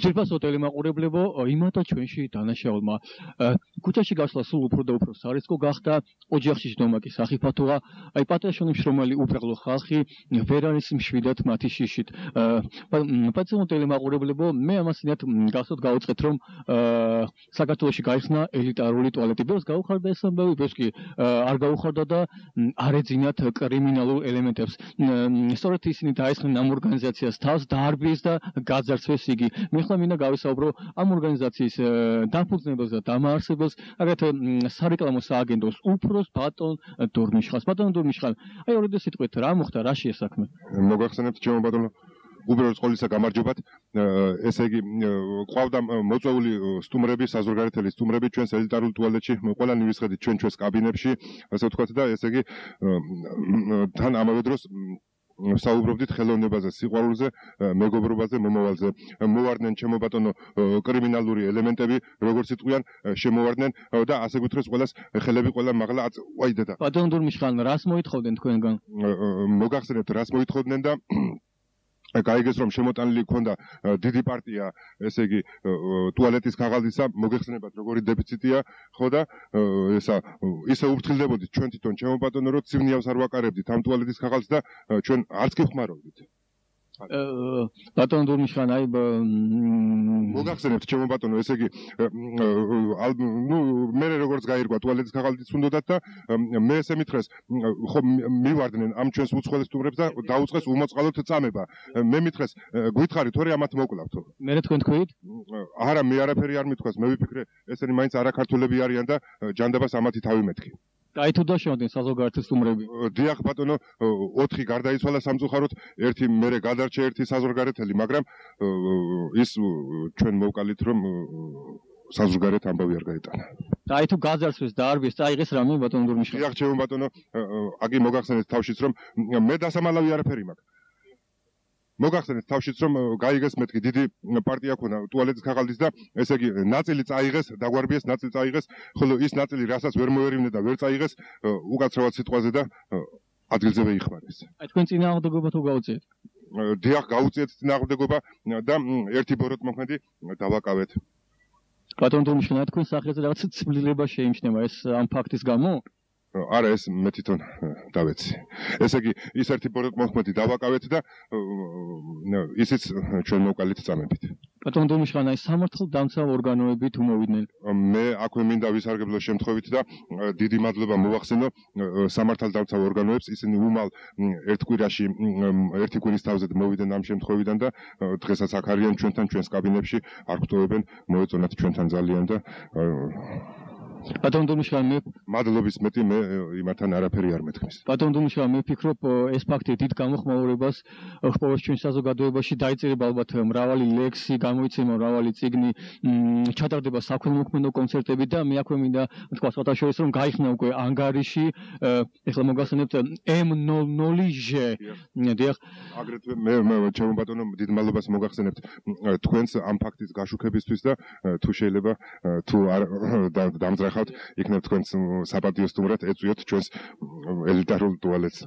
ძირფას ოტელი მაყურებლებო, იმათო ჩვენში დანაშაულმა ქუჩაში გასვლა სულ უფრო და უფრო სარისკო გახდა, ოჯახში ჯდომა კი სახიფათოა, აი პატრიოტული მშრომელი უბრალო ხალხი ვერ არის მშვიდად მათი შიშით. პატრიოტული ოტელი მაყურებლებო, მე ამასინათ გახსოვთ გავუწყეთ, რომ საქართველოში გაიხსნა ელიტარული ტუალეტი. ბევრს გაუხარდა ეს ამბავი, ბევრს კი არ გაუხარდა და არ ეძინათ კრიმინალურ ელემენტებს. სწორედ ისინი დაესხნენ ამ ორგანიზაციას თავს, დაარბიეს და გაძარცვეს იგი. Მიხლა მინდა გავისაუბრო ამ ორგანიზაციის დაფუძნებელს და დამაარსებელს, აგრეთვე სარეკლამო სააგენტოს უფროს ბატონ დურმიშხანს. ბატონ დურმიშხან, აი ორი სიტყვით რა მოხდა, რა შეესაქმე? მოგახსენებთ ჩემო ბატონო, უბრალოდ ყოლისა გამარჯობათ. ესე იგი, ყავდა მოწვეული სტუმრები, საზღვარგარეთელი სტუმრები ჩვენს ელიტარულ ტუალეტში, ყველანი ვისხედით ჩვენს კაბინებში, ასე ვთქვათ და ესე იგი თან ამავე დროს საუბრობდით ხელოვნებაზე, სიყვარულზე, მეგობრობაზე, მომავალზე. მოვარდნენ ჩემო ბატონო კრიმინალური ელემენტები, როგორც იტყვიან, შემოვარდნენ და ასე გითხრეს ყველას ხელები ყველა მაღლა აი დედა. ბატონ დურმიშხან, რას მოითხოვდნენ თქვენგან? მოგახსენებთ, რას მოითხოვდნენ და გაიგეს რომ შემოტანილი ქონდა დიდი პარტია, ესე იგი ტუალეტის ქაღალდისა, მოგეხსენებათ როგორი დეფიციტია, ხო და ესა ისე უფრთხილდებოდით ჩვენ თვითონ ჩემო ბატონო, რომ ცივნიავს არ ვაკარებდით ამ ტუალეტის ქაღალდს და ჩვენ არც კი ხმარობდით. ბატონ დურმიშხან, აი მოგახსენებთ ჩემო ბატონო, ესე იგი მე როგორც გაირკვა ტუალეტის ქაღალდიც უნდათ და მე ესე მითხრეს, ხო მივარდნენ ამ ჩვენს უცხოელ სტუმრებს და დაუწყეს უმოწყალოდ წამება. მე მითხრეს, გითხარით თორე ამათ მოკლავთო. მე თქვენ თქვით? არა, მე არაფერი არ მითქვას, მე ვიფიქრე, ესენი მაინც არაქართველები არიან და ჯანდაბას ამათი თავი მეთქი. აი თუ დაშავდნენ საზღვარგარეთის სტუმრები. დიახ ბატონო, 4 გარდაიცვალა სამწუხაროდ, ერთი მერე გადარჩა ერთი საზღვარგარეთელი, მაგრამ ის ჩვენ მოვკალით რომ საზღვარგარეთ ამბავი არ გაეტანა. და აი თუ გაძარცვეს და არბიეს, წაიღეს რამე ბატონ დურმიშხან. დიახ ჩემო ბატონო, აგი მოგახსენეთ თავშიც რომ მე დასამალავი არაფერი მაქვს. მოგახსენეთ თავშიც რომ გაიგეს მეთქი დიდი პარტია ქონა ტუალეტის ქაღალდის და ესე იგი ნაწილი წაიღეს, დაგვარბიეს, ნაწილი წაიღეს, ხოლო ის ნაწილი რასაც ვერ მოერივნე და ვერ წაიღეს, უკაცრავად სიტყვაზე და ადგილზე ვეიხმარეს. აი თქვენ წინააღმდეგობა თუ გაუწიეთ? დიახ, გაუწიეთ წინააღმდეგობა და ერთი ბოროტ მოქმედი დავაკავეთ. ბატონ დურმიშხან, თქვენ სახელზე რაღაც ცვლილება შეიმჩნევა ეს ამ ფაქტის გამო? არა, ეს მე თვითონ დავეცი. ესე იგი, ის ერთი ბოროტ მოქმედი დავაკავეთ და ისიც ჩვენ მოვკალით წამებით. ბატონ დურმიშხან, აი სამართალდამცავ ორგანოები თუ მოვიდნენ? მე აქვე მინდა ვისარგებლო შემთხვევით და დიდი მადლობა მოვახსენო სამართალდამცავ ორგანოებს, ისინი უმალ ერთ კვირაში ერთი კვირის თავზე მოვიდნენ ამ შემთხვევიდან და დღესაც აქ არიან ჩვენთან, ჩვენს კაბინებში, არ გვტოვებენ, მოეწონათ ჩვენთან ძალიან და ბატონ დურმიშხან, მე მადლობის მეტი მე იმათთან არაფერი არ მეთქმის. ბატონ დურმიშხან, მე ვფიქრობ ეს ფაქტი დიდ გამოხმაურებას ხმოვანს ჩვენ საზოგადოებაში, დაიწერება ალბათ მრავალი ლექსი, გამოიცემა მრავალი წიგნი, ჩატარდება საქველმოქმედო კონცერტები და მე აქვე მინდა თქვა სხვათა შორის რომ გაიხსნა უკვე ანგარიში, ეხლა მოგახსენებთ M00J. დიახ. აგრეთვე მე ჩემო ბატონო დიდ მადლობას მოგახსენებთ თქვენს ამ ფაქტის გაშუქებისთვის და თუ შეიძლება თუ არ დამძრახავთ იქნებ თქვენს საპატიო სტუმრად ეწვიოთ ჩვენს ელიტარულ ტუალეტს.